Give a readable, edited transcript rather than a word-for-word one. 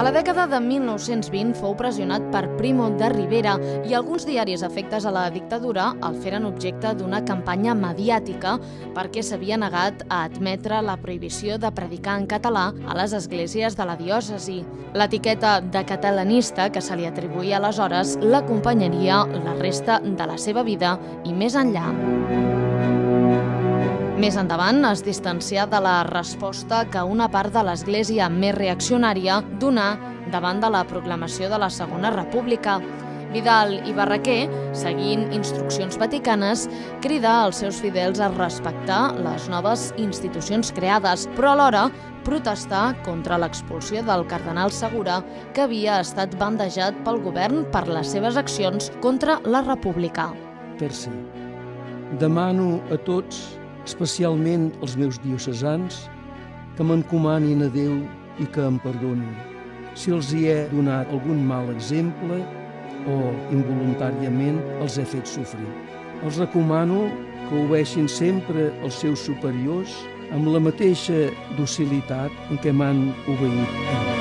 A la dècada de 1920 fou pressionat per Primo de Rivera i alguns diaris afectes a la dictadura el feren objecte d'una campanya mediàtica perquè s'havia negat a admetre la prohibició de predicar en català a les esglésies de la diòcesi. L'etiqueta de catalanista que se li atribuïa aleshores l'acompanyaria la resta de la seva vida i més enllà. Més endavant es distancià de la resposta que una part de l'Església més reaccionària donà davant de la proclamació de la Segona República. Vidal i Barraquer, seguint instruccions vaticanes, crida als seus fidels a respectar les noves institucions creades, però alhora protestar contra l'expulsió del cardenal Segura, que havia estat bandejat pel govern per les seves accions contra la República. Tercer, demano a tots, especialment els meus diocesans, que m'encomanin a Déu i que em perdonin si els hi he donat algun mal exemple o involuntàriament els he fet sofrir. Els recomano que obeeixin sempre els seus superiors amb la mateixa docilitat en què m'han obeït a mi.